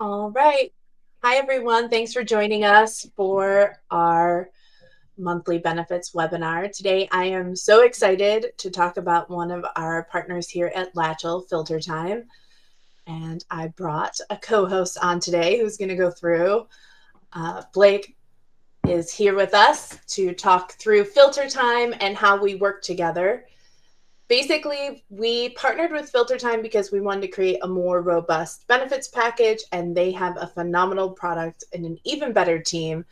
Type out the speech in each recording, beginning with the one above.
All right. Hi, everyone. Thanks for joining us for our monthly benefits webinar. Today, I am so excited to talk about one of our partners here at Latchel, FilterTime. And I brought a co-host on today who's going to go through. Blake is here with us to talk through FilterTime and how we work together. Basically, we partnered with FilterTime because we wanted to create a more robust benefits package, and they have a phenomenal product and an even better team.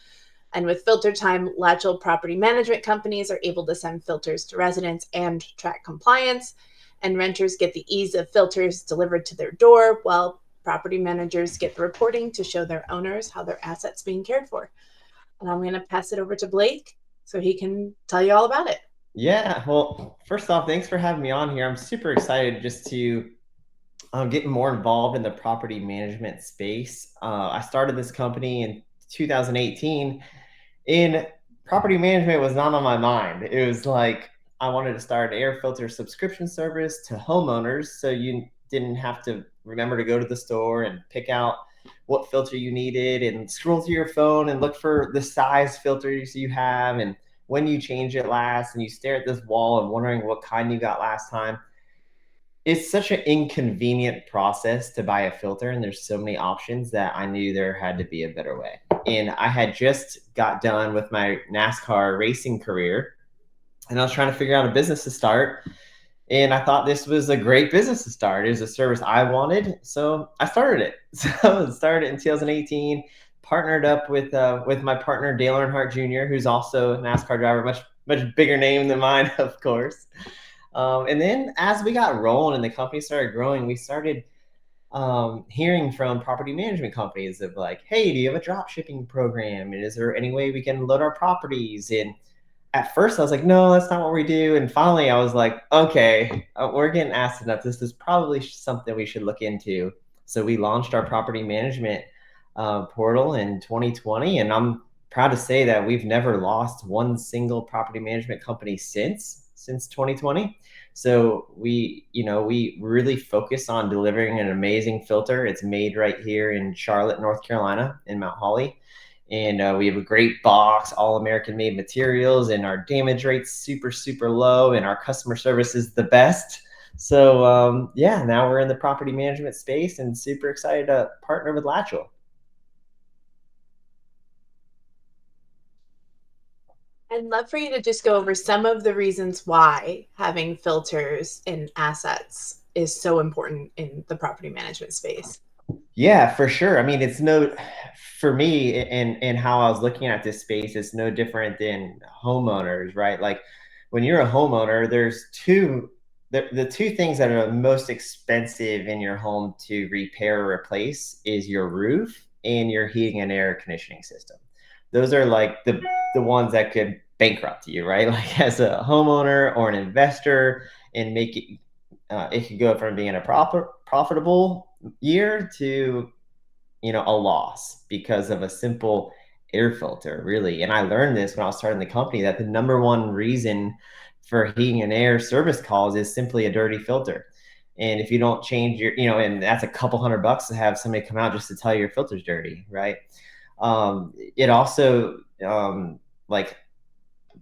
And with FilterTime, Latchel property management companies are able to send filters to residents and track compliance, and renters get the ease of filters delivered to their door, while property managers get the reporting to show their owners how their assets being cared for. And I'm going to pass it over to Blake so he can tell you all about it. Yeah, well, first off, thanks for having me on here. I'm super excited just to get more involved in the property management space. I started this company in 2018, and property management was not on my mind. It was like I wanted to start an air filter subscription service to homeowners so you didn't have to remember to go to the store and pick out what filter you needed and scroll through your phone and look for the size filters you have and when you change it last, and you stare at this wall and wondering what kind you got last time. It's such an inconvenient process to buy a filter, and there's so many options that I knew there had to be a better way. And I had just got done with my NASCAR racing career, and I was trying to figure out a business to start. And I thought this was a great business to start. It was a service I wanted, so I started it. So I started in 2018, partnered up with my partner Dale Earnhardt Jr., who's also a NASCAR driver, much bigger name than mine, of course. And then as we got rolling and the company started growing, we started hearing from property management companies of like, hey, do you have a drop shipping program? And is there any way we can load our properties? And at first I was like, no, that's not what we do. And finally I was like, okay, we're getting asked enough. This is probably something we should look into. So we launched our property management portal in 2020. And I'm proud to say that we've never lost one single property management company since 2020. So we really focus on delivering an amazing filter. It's made right here in Charlotte, North Carolina, in Mount Holly. And we have a great box, all American made materials, and our damage rate's super low, and our customer service is the best. So yeah, now we're in the property management space and super excited to partner with Latchel. I'd love for you to just go over some of the reasons why having filters in assets is so important in the property management space. Yeah, for sure. I mean, it's no, for me, and how I was looking at this space, it's no different than homeowners, right? Like when you're a homeowner, there's the two things that are most expensive in your home to repair or replace is your roof and your heating and air conditioning system. Those are like the ones that could bankrupt you, right? Like as a homeowner or an investor, and make it it could go from being a profitable year to a loss because of a simple air filter, really. And I learned this when I was starting the company, that the number one reason for heating and air service calls is simply a dirty filter. And if you don't change and that's a couple $100 to have somebody come out just to tell you your filter's dirty, right? It also like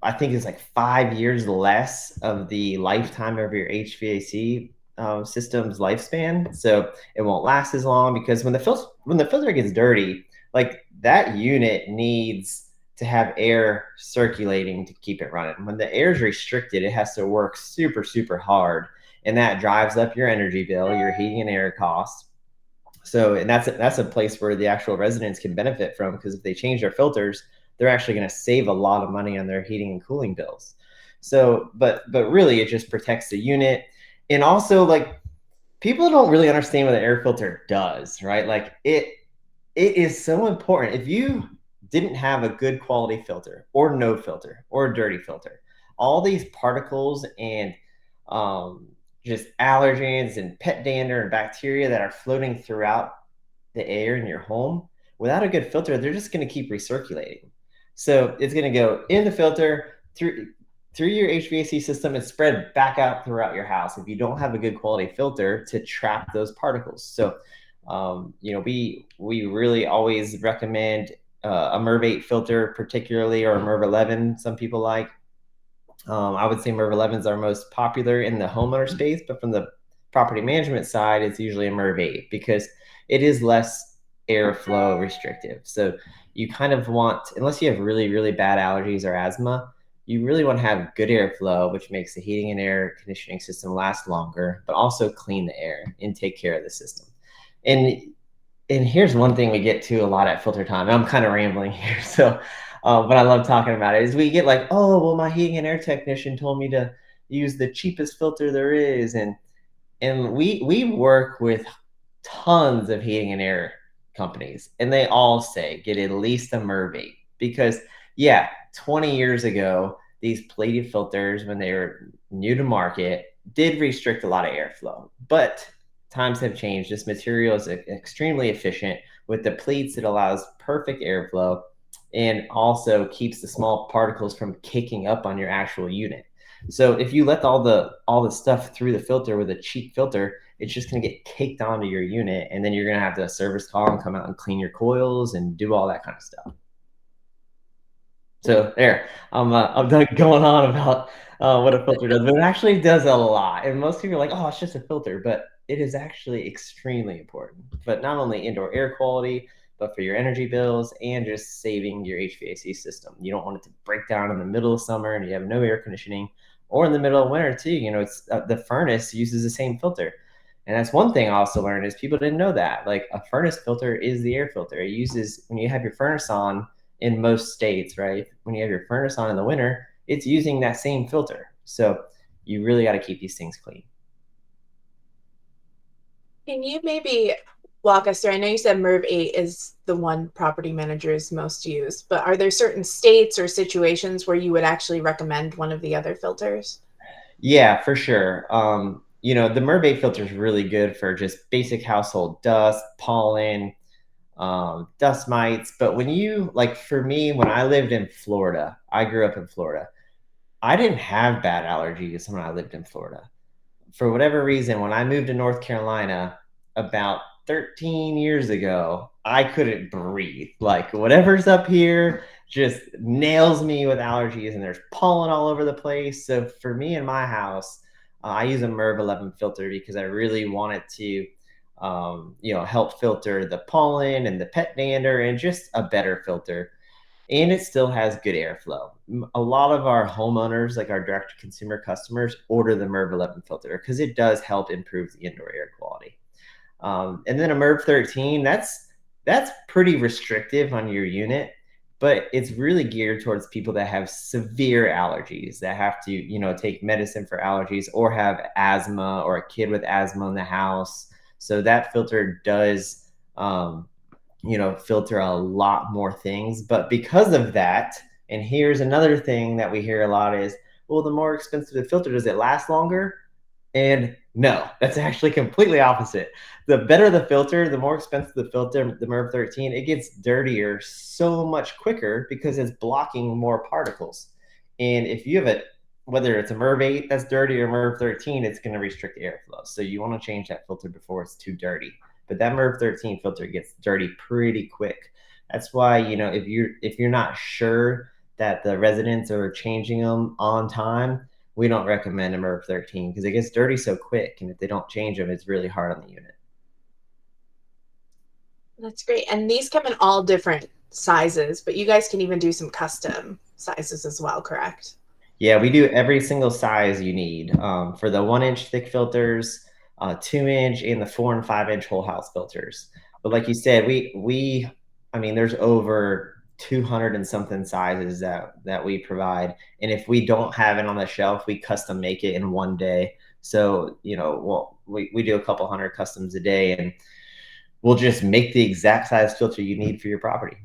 I think it's like 5 years less of the lifetime of your HVAC system's lifespan. So it won't last as long, because when the filter gets dirty, like that unit needs to have air circulating to keep it running. When the air is restricted, it has to work super hard, and that drives up your energy bill, your heating and air costs. So, and that's a place where the actual residents can benefit from, because if they change their filters, they're actually going to save a lot of money on their heating and cooling bills. So, but really, it just protects the unit, and also like people don't really understand what the air filter does, right? Like it is so important. If you didn't have a good quality filter, or no filter, or a dirty filter, all these particles and um, just allergens and pet dander and bacteria that are floating throughout the air in your home, without a good filter, they're just going to keep recirculating. So it's going to go in the filter through your HVAC system and spread back out throughout your house if you don't have a good quality filter to trap those particles. So We really always recommend a MERV 8 filter, particularly, or a MERV 11. Some people like. I would say MERV 11s are most popular in the homeowner space, but from the property management side, it's usually a MERV 8 because it is less airflow restrictive. So you kind of want, unless you have really, really bad allergies or asthma, you really want to have good airflow, which makes the heating and air conditioning system last longer, but also clean the air and take care of the system. And and here's one thing we get to a lot at FilterTime. I'm kind of rambling here, so but I love talking about it. Is we get like, oh, well, my heating and air technician told me to use the cheapest filter there is, and we work with tons of heating and air companies, and they all say get at least a MERV because yeah, 20 years ago, these plated filters when they were new to market did restrict a lot of airflow, but times have changed. This material is extremely efficient with the pleats. It allows perfect airflow and also keeps the small particles from kicking up on your actual unit. So if you let all the stuff through the filter with a cheap filter, it's just going to get caked onto your unit, and then you're going to have to service call and come out and clean your coils and do all that kind of stuff. So there, I'm done going on about what a filter does, but it actually does a lot. And most people are like, "Oh, it's just a filter," but it is actually extremely important. But not only indoor air quality, but for your energy bills and just saving your HVAC system. You don't want it to break down in the middle of summer and you have no air conditioning, or in the middle of winter too. It's the furnace uses the same filter. And that's one thing I also learned is people didn't know that. Like a furnace filter is the air filter. It uses when you have your furnace on in most states, right? When you have your furnace on in the winter, it's using that same filter. So you really got to keep these things clean. Can you maybe walk us through? I know you said MERV 8 is the one property managers most use, but are there certain states or situations where you would actually recommend one of the other filters? Yeah, for sure. The mermaid filter is really good for just basic household dust, pollen, dust mites. But when you, like for me, when I lived in Florida, I grew up in Florida, I didn't have bad allergies when I lived in Florida. For whatever reason, when I moved to North Carolina about 13 years ago, I couldn't breathe. Like whatever's up here just nails me with allergies, and there's pollen all over the place. So for me in my house, I use a MERV 11 filter because I really wanted to, help filter the pollen and the pet dander and just a better filter, and it still has good airflow. A lot of our homeowners, like our direct to consumer customers, order the MERV 11 filter because it does help improve the indoor air quality. And then a MERV 13, that's pretty restrictive on your unit, but it's really geared towards people that have severe allergies that have to, take medicine for allergies or have asthma or a kid with asthma in the house. So that filter does filter a lot more things. But because of that, and here's another thing that we hear a lot is, well, the more expensive the filter, does it last longer? And no, that's actually completely opposite. The better the filter, the more expensive the filter, the MERV 13, it gets dirtier so much quicker because it's blocking more particles. And if you have whether it's a MERV 8 that's dirty or MERV 13, it's going to restrict airflow. So you want to change that filter before it's too dirty. But that MERV 13 filter gets dirty pretty quick. That's why, if you're not sure that the residents are changing them on time, we don't recommend a MERV 13 because it gets dirty so quick. And if they don't change them, it's really hard on the unit. That's great. And these come in all different sizes, but you guys can even do some custom sizes as well, correct? Yeah, we do every single size you need for the 1 inch thick filters, 2 inch, and the 4 and 5 inch whole house filters. But like you said, I mean, there's over 200 and something sizes that we provide, and if we don't have it on the shelf, we custom make it in one day. So we do a couple hundred customs a day, and we'll just make the exact size filter you need for your property.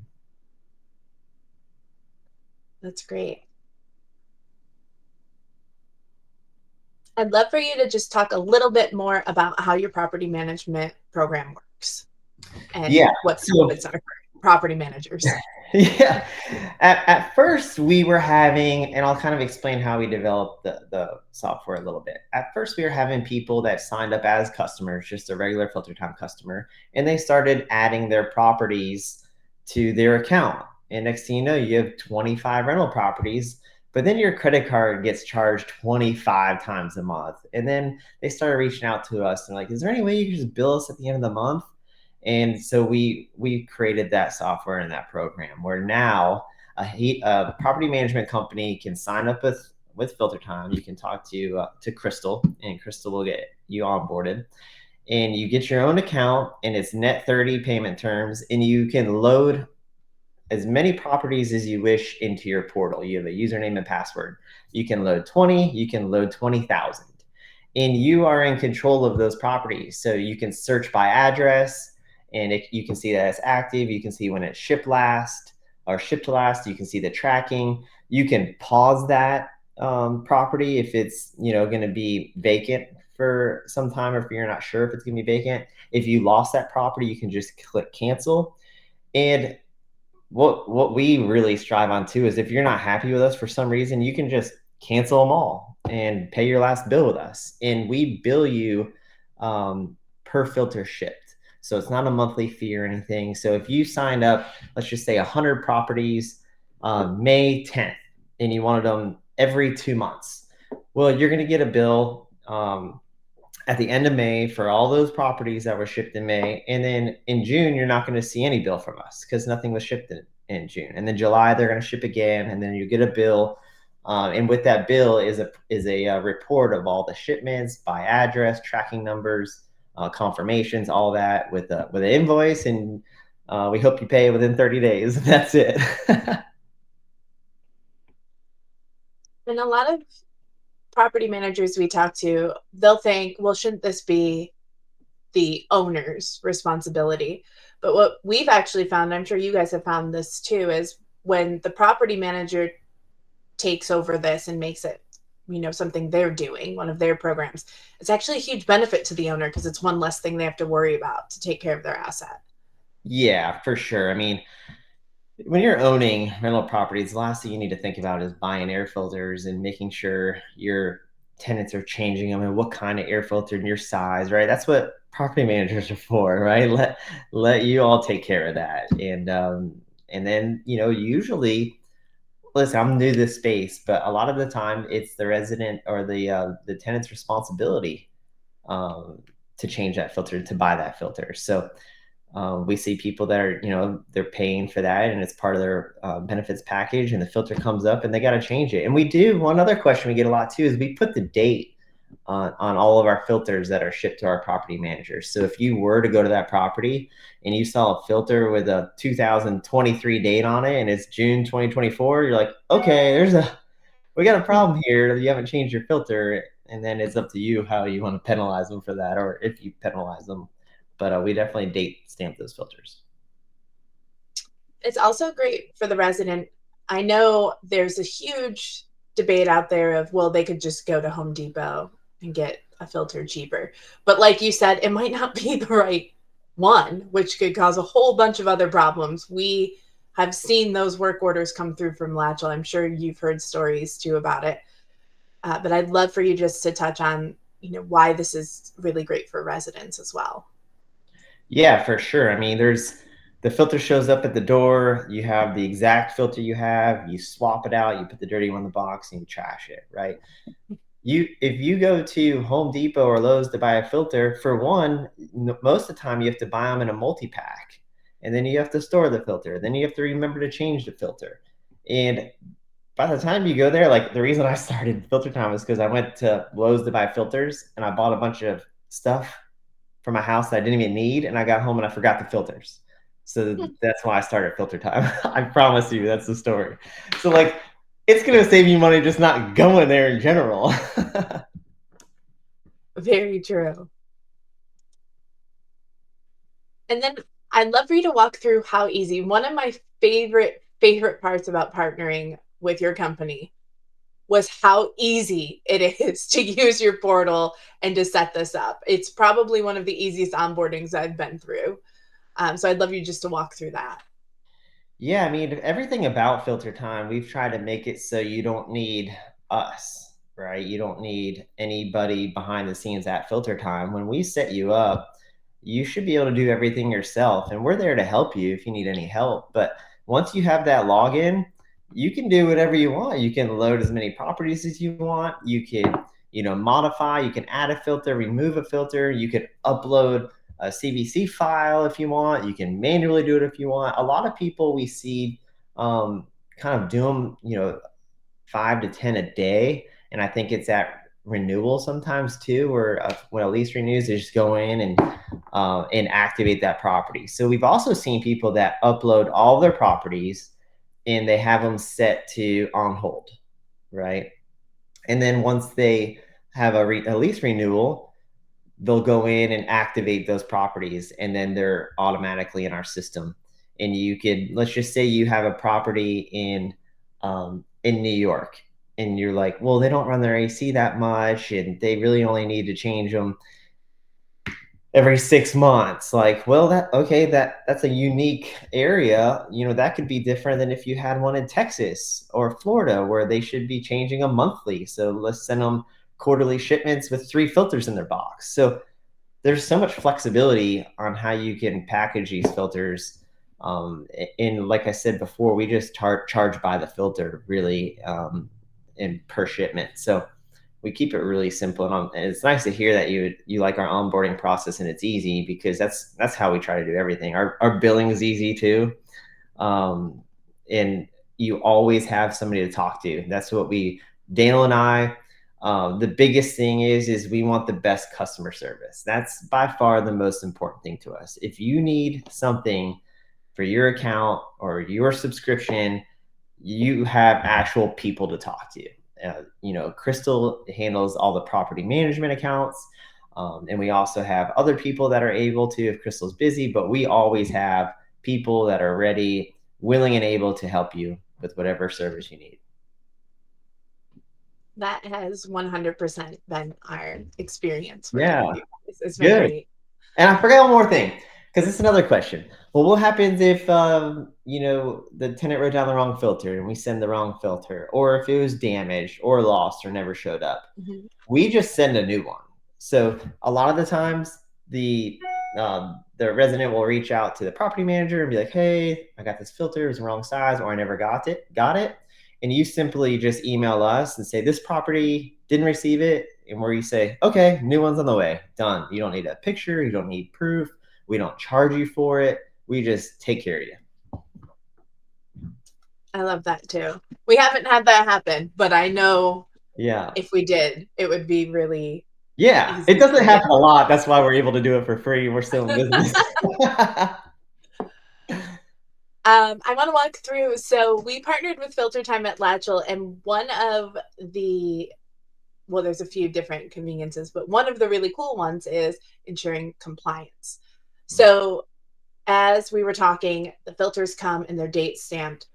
That's great. I'd love for you to just talk a little bit more about how your property management program works and Yeah. what So benefits are for property managers. Yeah. At first, we were having, and I'll kind of explain how we developed the software a little bit. At first, we were having people that signed up as customers, just a regular FilterTime customer, and they started adding their properties to their account. And next thing you know, you have 25 rental properties, but then your credit card gets charged 25 times a month. And then they started reaching out to us and like, is there any way you can just bill us at the end of the month? And so we created that software and that program where now a property management company can sign up with FilterTime. You can talk to Crystal, and Crystal will get you onboarded. And you get your own account, and it's net 30 payment terms, and you can load as many properties as you wish into your portal. You have a username and password. You can load 20, you can load 20,000. And you are in control of those properties. So you can search by address and you can see that it's active. You can see when it's shipped last or shipped last. You can see the tracking. You can pause that property if it's going to be vacant for some time, or if you're not sure if it's going to be vacant. If you lost that property, you can just click cancel. And what we really strive on too is if you're not happy with us for some reason, you can just cancel them all and pay your last bill with us, and we bill you per filter shipped, so it's not a monthly fee or anything. So if you signed up, let's just say 100 properties May 10th, and you wanted them every 2 months, well, you're going to get a bill at the end of May for all those properties that were shipped in May. And then in June, you're not going to see any bill from us because nothing was shipped in June. And then July, they're going to ship again. And then you get a bill. And with that bill is a report of all the shipments by address, tracking numbers, confirmations, all that with an invoice. And we hope you pay within 30 days. That's it. And a lot of property managers we talk to, they'll think, well, shouldn't this be the owner's responsibility? But what we've actually found, I'm sure you guys have found this too, is when the property manager takes over this and makes it, something they're doing, one of their programs, it's actually a huge benefit to the owner because it's one less thing they have to worry about to take care of their asset. Yeah, for sure. I mean, when you're owning rental properties, the last thing you need to think about is buying air filters and making sure your tenants are changing them and what kind of air filter and your size, right? That's what property managers are for, right? Let you all take care of that. And then, usually, listen, I'm new to this space, but a lot of the time it's the resident or the tenant's responsibility to change that filter, to buy that filter. So we see people that are, they're paying for that and it's part of their benefits package, and the filter comes up and they got to change it. And we do. One other question we get a lot too is we put the date on all of our filters that are shipped to our property managers. So if you were to go to that property and you saw a filter with a 2023 date on it and it's June 2024, you're like, okay, we got a problem here. You haven't changed your filter. And then it's up to you how you want to penalize them for that, or if you penalize them. But we definitely date stamp those filters. It's also great for the resident. I know there's a huge debate out there of, well, they could just go to Home Depot and get a filter cheaper. But like you said, it might not be the right one, which could cause a whole bunch of other problems. We have seen those work orders come through from Latchel. I'm sure you've heard stories too about it. But I'd love for you just to touch on, why this is really great for residents as well. Yeah, for sure. I mean, there's the filter shows up at the door. You have the exact filter you have. You swap it out. You put the dirty one in the box and you trash it, right? If you go to Home Depot or Lowe's to buy a filter, for one, most of the time you have to buy them in a multi-pack, and then you have to store the filter. Then you have to remember to change the filter. And by the time you go there, like the reason I started Filter Time is because I went to Lowe's to buy filters and I bought a bunch of stuff for my house that I didn't even need, and I got home and I forgot the filters. So that's why I started Filter Time. I promise you, that's the story. So like, it's gonna save you money just not going there in general. Very true. And then I'd love for you to walk through how easy. One of my favorite parts about partnering with your company was how easy it is to use your portal and to set this up. It's probably one of the easiest onboardings I've been through. So I'd love you just to walk through that. Yeah, I mean, everything about filter time, we've tried to make it so you don't need us, right? You don't need anybody behind the scenes at filter time. When we set you up, you should be able to do everything yourself, and we're there to help you if you need any help. But once you have that login, you can do whatever you want. You can load as many properties as you want. You can, modify, you can add a filter, remove a filter, you can upload a CVC file if you want. You can manually do it if you want. A lot of people we see kind of do them, 5 to 10 a day, and I think it's at renewal sometimes too, where when a lease renews, they just go in and activate that property. So we've also seen people that upload all their properties and they have them set to on hold, right? And then once they have a lease renewal, they'll go in and activate those properties, and then they're automatically in our system. And you could, let's just say you have a property in New York, and you're like, well, they don't run their AC that much, and they really only need to change them every 6 months. Like, well, that's a unique area. That could be different than if you had one in Texas or Florida where they should be changing them monthly. So let's send them quarterly shipments with 3 filters in their box. So there's so much flexibility on how you can package these filters. And like I said before, we just charge by the filter really, in per shipment. So we keep it really simple, and it's nice to hear that you like our onboarding process and it's easy, because that's how we try to do everything. Our billing is easy too, and you always have somebody to talk to. That's what Daniel and I. The biggest thing is we want the best customer service. That's by far the most important thing to us. If you need something for your account or your subscription, you have actual people to talk to. Crystal handles all the property management accounts. And we also have other people that are able to, if Crystal's busy, but we always have people that are ready, willing, and able to help you with whatever service you need. That has 100% been our experience working Yeah, with you guys. It's been good. great. And I forgot one more thing, because it's another question. Well, what happens if the tenant wrote down the wrong filter and we send the wrong filter, or if it was damaged or lost or never showed up? Mhm. We just send a new one. So a lot of the times, the resident will reach out to the property manager and be like, "Hey, I got this filter, it was the wrong size, or I never got it." And you simply just email us and say, "This property didn't receive it," and where you say, "Okay, new one's on the way, done." You don't need a picture, you don't need proof, we don't charge you for it, we just take care of you. I love that too. We haven't had that happen, but I know Yeah. if we did, it would be really Yeah, it easy doesn't to get. happen a lot. That's why we're able to do it for free. We're still in business. I want to walk through. So we partnered with FilterTime at Latchel, and one of the there's a few different conveniences, but one of the really cool ones is ensuring compliance. So as we were talking, the filters come and they're date stamped,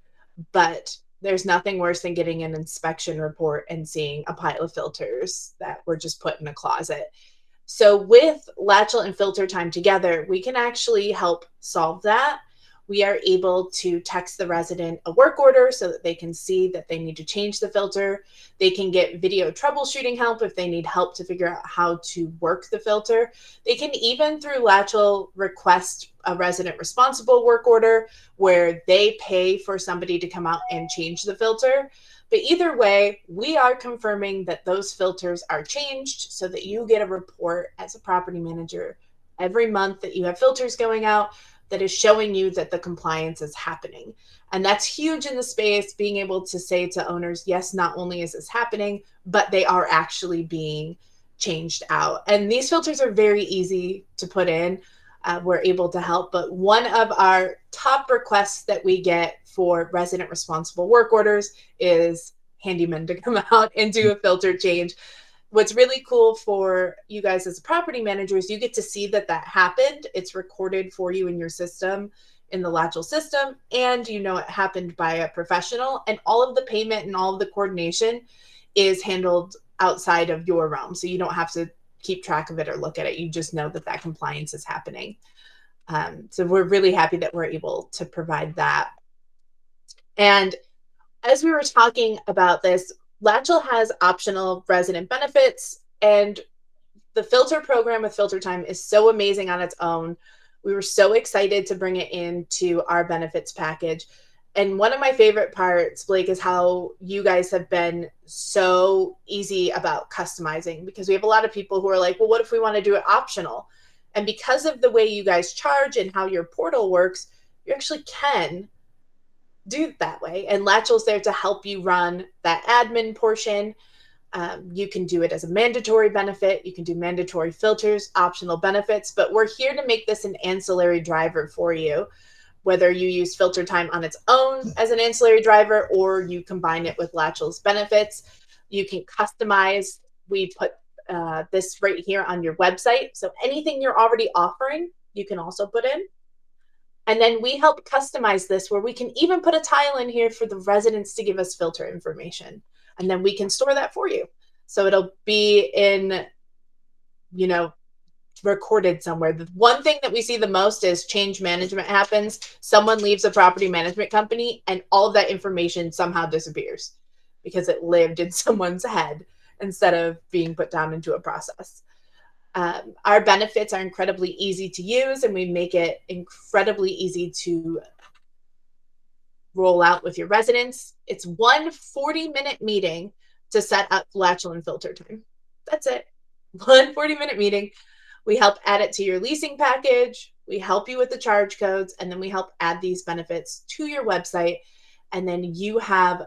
but there's nothing worse than getting an inspection report and seeing a pile of filters that were just put in a closet. So with Latchel and FilterTime together, we can actually help solve that. We are able to text the resident a work order so that they can see that they need to change the filter. They can get video troubleshooting help if they need help to figure out how to work the filter. They can even, through Latchel, request a resident responsible work order where they pay for somebody to come out and change the filter. But either way, we are confirming that those filters are changed so that you get a report as a property manager every month that you have filters going out that is showing you that the compliance is happening. And that's huge in the space, being able to say to owners, yes, not only is this happening, but they are actually being changed out. And these filters are very easy to put in. We're able to help. But one of our top requests that we get for resident responsible work orders is handymen to come out and do a filter change. What's really cool for you guys as a property manager is you get to see that that happened. It's recorded for you in your system, in the Latchel system, and you know it happened by a professional, and all of the payment and all of the coordination is handled outside of your realm. So you don't have to keep track of it or look at it. You just know that that compliance is happening. So we're really happy that we're able to provide that. And as we were talking about this, Latchel has optional resident benefits, and the filter program with FilterTime is so amazing on its own. We were so excited to bring it into our benefits package. And one of my favorite parts, Blake, is how you guys have been so easy about customizing, because we have a lot of people who are like, well, what if we want to do it optional? And because of the way you guys charge and how your portal works, you actually can do it that way. And Latchel's there to help you run that admin portion. You can do it as a mandatory benefit. You can do mandatory filters, optional benefits, but we're here to make this an ancillary driver for you. Whether you use FilterTime on its own as an ancillary driver or you combine it with Latchel's benefits, you can customize. We put this right here on your website. So anything you're already offering, you can also put in. And then we help customize this where we can even put a tile in here for the residents to give us filter information. And then we can store that for you. So it'll be in, you know, recorded somewhere. The one thing that we see the most is change management happens. Someone leaves a property management company and all of that information somehow disappears because it lived in someone's head instead of being put down into a process. Our benefits are incredibly easy to use, and we make it incredibly easy to roll out with your residents. It's one 40-minute meeting to set up Latchel and FilterTime. That's it. One 40-minute meeting. We help add it to your leasing package. We help you with the charge codes, and then we help add these benefits to your website. And then you have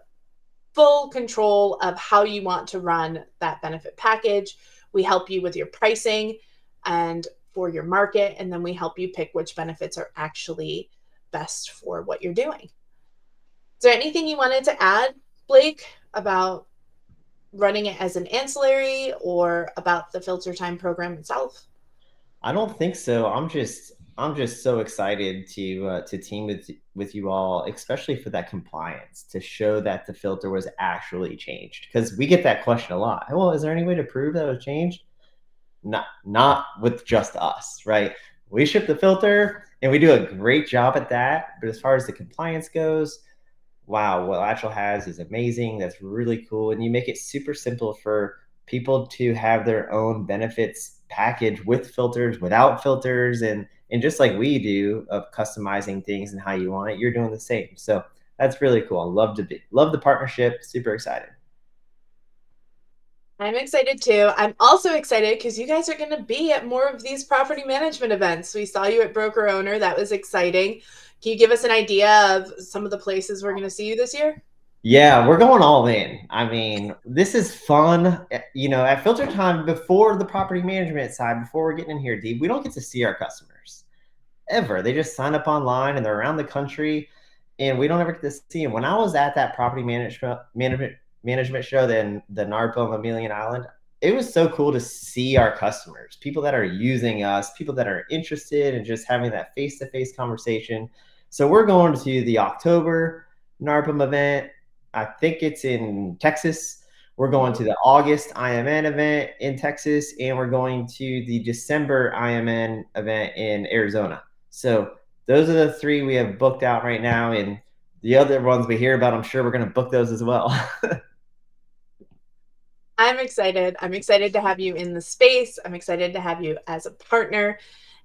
full control of how you want to run that benefit package. We help you with your pricing and for your market, and then we help you pick which benefits are actually best for what you're doing. Is there anything you wanted to add, Blake, about running it as an ancillary or about the FilterTime program itself? I don't think so. I'm just so excited to team with you all, especially for that compliance, to show that the filter was actually changed. Because we get that question a lot. Well, is there any way to prove that it was changed? Not with just us, right? We ship the filter and we do a great job at that. But as far as the compliance goes, wow, what Latchel has is amazing. That's really cool. And you make it super simple for people to have their own benefits package with filters, without filters, and just like we do of customizing things and how you want it, you're doing the same. So that's really cool. I love the partnership. Super excited. I'm excited too. I'm also excited because you guys are going to be at more of these property management events. We saw you at Broker Owner. That was exciting. Can you give us an idea of some of the places we're going to see you this year? Yeah, we're going all in. I mean, this is fun. At Filter Time, before the property management side, before we're getting in here deep, we don't get to see our customers ever. They just sign up online and they're around the country, and we don't ever get to see them. When I was at that property management show, then the NARPO of Amelia Island, it was so cool to see our customers, people that are using us, people that are interested in just having that face to face conversation. So we're going to the October NARPM event. I think it's in Texas. We're going to the August IMN event in Texas, and we're going to the December IMN event in Arizona. So those are the three we have booked out right now. And the other ones we hear about, I'm sure we're going to book those as well. I'm excited. I'm excited to have you in the space. I'm excited to have you as a partner.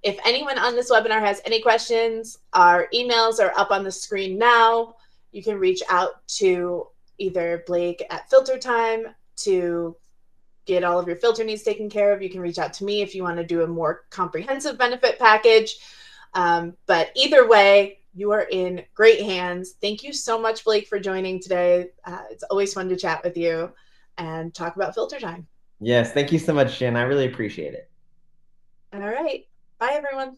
If anyone on this webinar has any questions, our emails are up on the screen now. You can reach out to either Blake at FilterTime to get all of your filter needs taken care of. You can reach out to me if you want to do a more comprehensive benefit package. But either way, you are in great hands. Thank you so much, Blake, for joining today. It's always fun to chat with you and talk about FilterTime. Yes, thank you so much, Jen. I really appreciate it. All right. Bye, everyone.